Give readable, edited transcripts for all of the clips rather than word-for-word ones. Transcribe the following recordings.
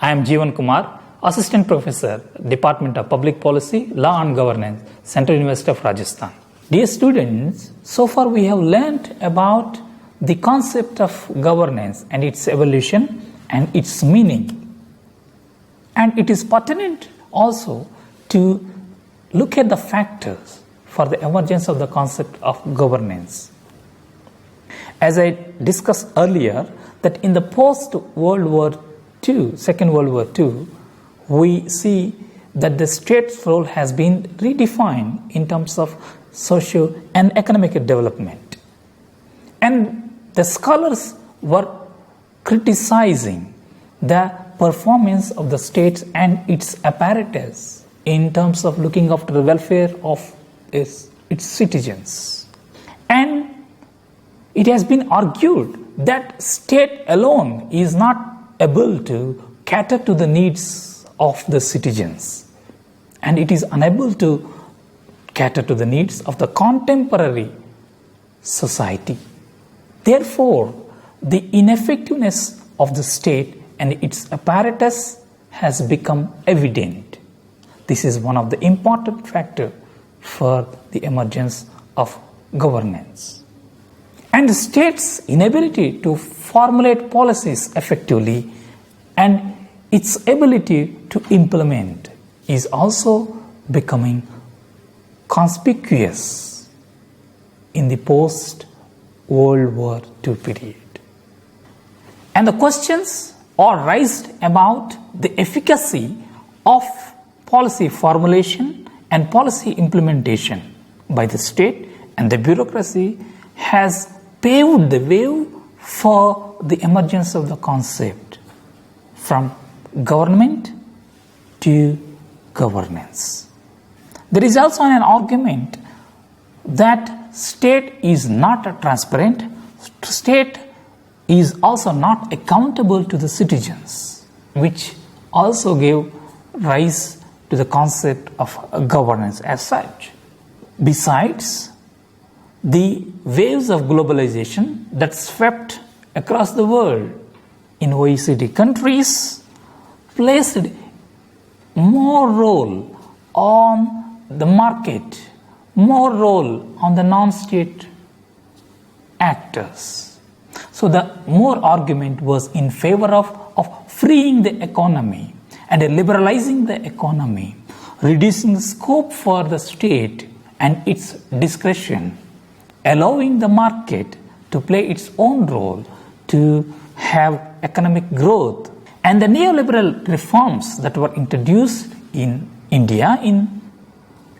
I am Jeevan Kumar, Assistant Professor, Department of Public Policy, Law and Governance, Central University of Rajasthan. Dear students, so far we have learnt about the concept of governance and its evolution and its meaning. And it is pertinent also to look at the factors for the emergence of the concept of governance. As I discussed earlier, that in the post-World War II, Second World War II, we see that the state's role has been redefined in terms of socio and economic development. And the scholars were criticizing the performance of the state and its apparatus in terms of looking after the welfare of its citizens. And it has been argued that state alone is not able to cater to the needs of the citizens, and it is unable to cater to the needs of the contemporary society. Therefore, the ineffectiveness of the state and its apparatus has become evident. This is one of the important factors for the emergence of governance. And the state's inability to formulate policies effectively and its ability to implement is also becoming conspicuous in the post-World War II period. And the questions are raised about the efficacy of policy formulation and policy implementation by the state, and the bureaucracy has paved the way for the emergence of the concept from government to governance. There is also an argument that state is not transparent, state is also not accountable to the citizens, which also gave rise to the concept of governance as such. Besides, the waves of globalization that swept across the world in OECD countries placed more role on the market, more role on the non-state actors. So the more argument was in favor of freeing the economy and liberalizing the economy, reducing the scope for the state and its discretion, allowing the market to play its own role to have economic growth. And the neoliberal reforms that were introduced in India in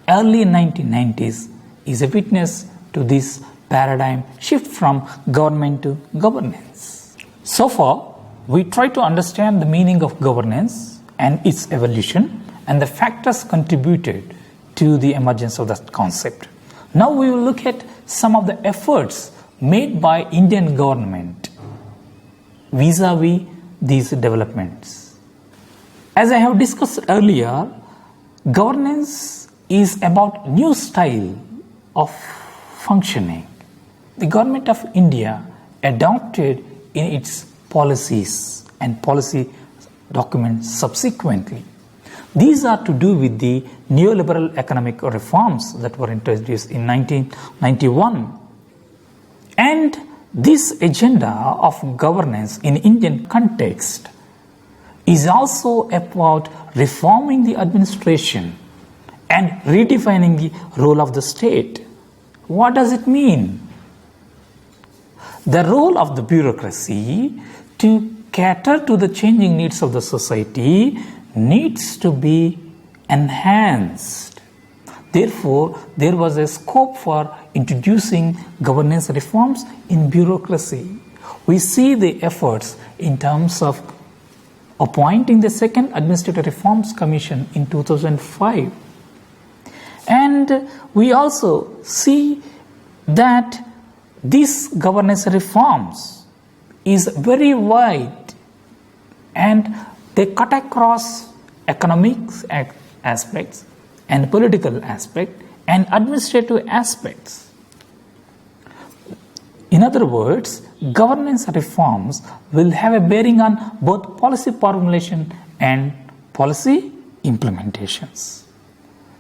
early 1990s is a witness to this paradigm shift from government to governance. So far, we try to understand the meaning of governance and its evolution and the factors contributed to the emergence of that concept. Now we will look at some of the efforts made by Indian government vis-a-vis these developments. As I have discussed earlier, governance is about new style of functioning. The government of India adopted in its policies and policy documents subsequently. These are to do with the neoliberal economic reforms that were introduced in 1991. And this agenda of governance in Indian context is also about reforming the administration and redefining the role of the state. What does it mean? The role of the bureaucracy to cater to the changing needs of the society needs to be enhanced. Therefore, there was a scope for introducing governance reforms in bureaucracy. We see the efforts in terms of appointing the Second Administrative Reforms Commission in 2005. And we also see that these governance reforms is very wide and they cut across economic aspects and political aspect and administrative aspects. In other words, governance reforms will have a bearing on both policy formulation and policy implementations.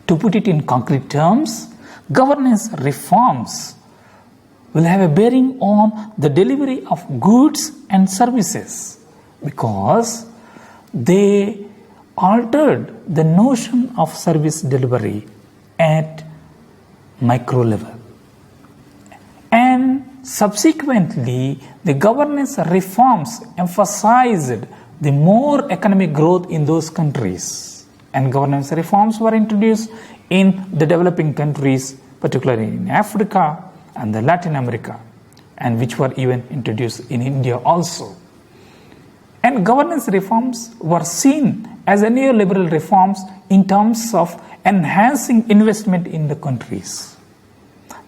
To put it in concrete terms, governance reforms will have a bearing on the delivery of goods and services because they altered the notion of service delivery at micro level. And subsequently, the governance reforms emphasized the more economic growth in those countries. And governance reforms were introduced in the developing countries, particularly in Africa and the Latin America, and which were even introduced in India also. And governance reforms were seen as a neoliberal reforms in terms of enhancing investment in the countries.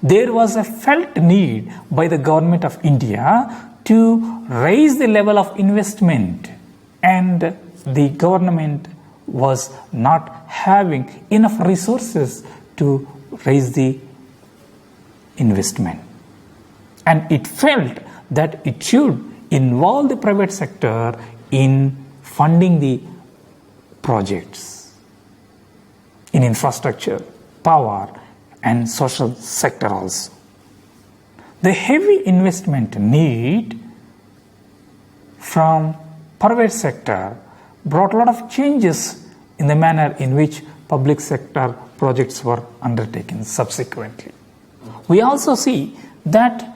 There was a felt need by the government of India to raise the level of investment, and the government was not having enough resources to raise the investment. And it felt that it should involve the private sector in funding the projects in infrastructure, power, and social sector also. The heavy investment need from private sector brought a lot of changes in the manner in which public sector projects were undertaken subsequently. We also see that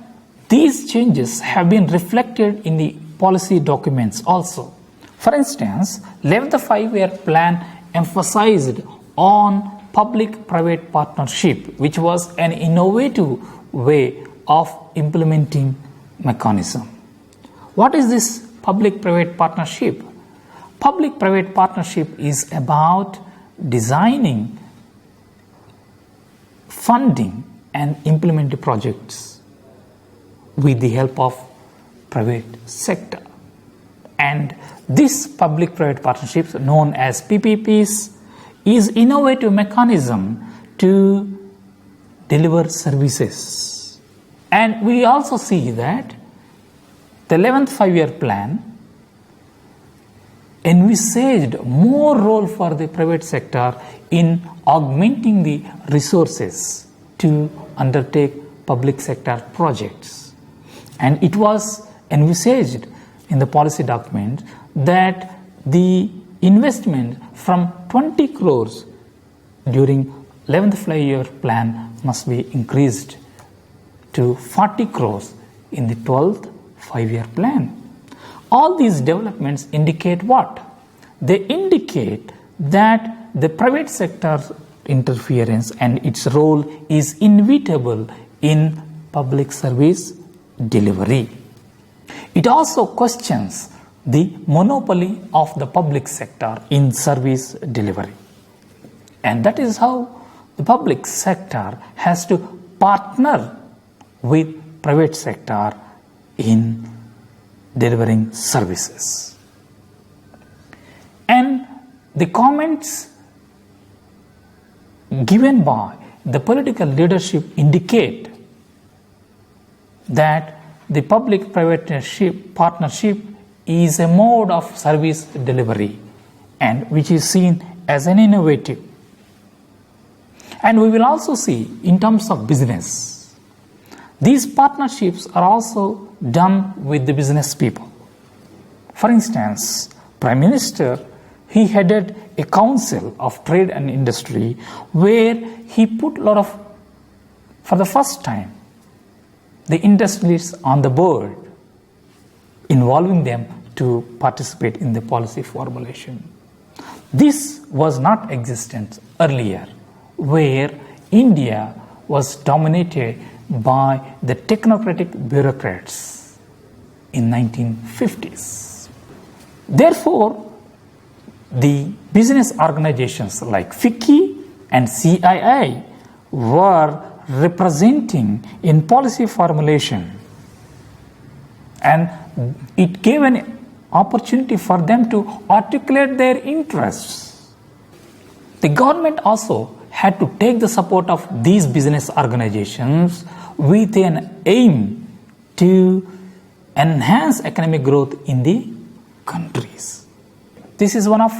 these changes have been reflected in the policy documents also. For instance, 11th Five-Year Plan emphasized on public-private partnership, which was an innovative way of implementing mechanism. What is this public-private partnership? Public-private partnership is about designing, funding, and implementing projects with the help of private sector. And this public-private partnerships, known as PPPs, is innovative mechanism to deliver services. And we also see that the 11th Five-Year Plan envisaged more role for the private sector in augmenting the resources to undertake public sector projects. And it was envisaged in the policy document that the investment from 20 crores during 11th Five-Year Plan must be increased to 40 crores in the 12th Five-Year Plan. All these developments indicate what? They indicate that the private sector's interference and its role is inevitable in public service delivery. It also questions the monopoly of the public sector in service delivery. And that is how the public sector has to partner with private sector in delivering services. And the comments given by the political leadership indicate that the public-private partnership is a mode of service delivery and which is seen as an innovative. And we will also see in terms of business, these partnerships are also done with the business people. For instance, Prime Minister, he headed a council of trade and industry where he put a lot of, for the first time, the industries on the board, involving them to participate in the policy formulation. This was not existent earlier, where India was dominated by the technocratic bureaucrats in 1950s. Therefore, the business organizations like FICCI and CII were representing in policy formulation, and it gave an opportunity for them to articulate their interests. The government also had to take the support of these business organizations with an aim to enhance economic growth in the countries. This is one of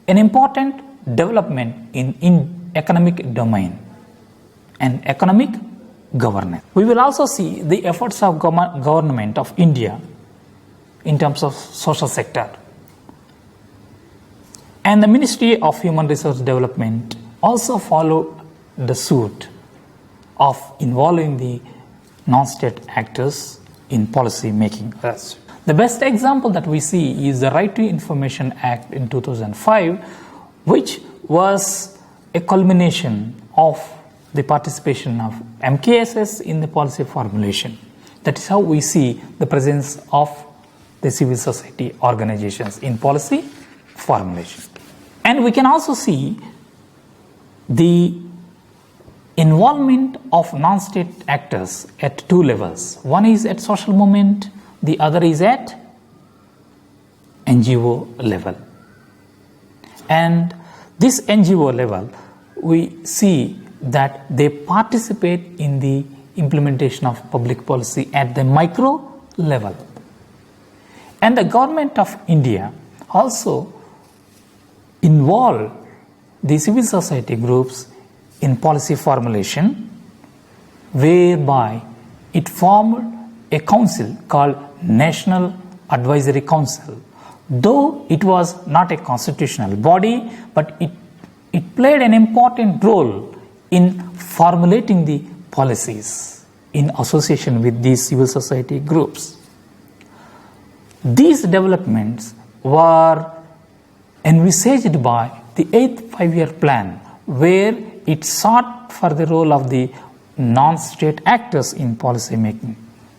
an important development in economic domain and economic governance. We will also see the efforts of government of India in terms of social sector. And the Ministry of Human Resource Development also followed the suit of involving the non-state actors in policy making. The best example that we see is the Right to Information Act in 2005, which was a culmination of the participation of MKSS in the policy formulation. That is how we see the presence of the civil society organizations in policy formulation. And we can also see the involvement of non-state actors at two levels. One is at social movement, the other is at NGO level. And this NGO level, we see that they participate in the implementation of public policy at the micro level. And the government of India also involved the civil society groups in policy formulation, whereby it formed a council called National Advisory Council. Though it was not a constitutional body, but it played an important role in formulating the policies in association with these civil society groups. These developments were envisaged by the 8th five-year plan, where it sought for the role of the non-state actors in policy making.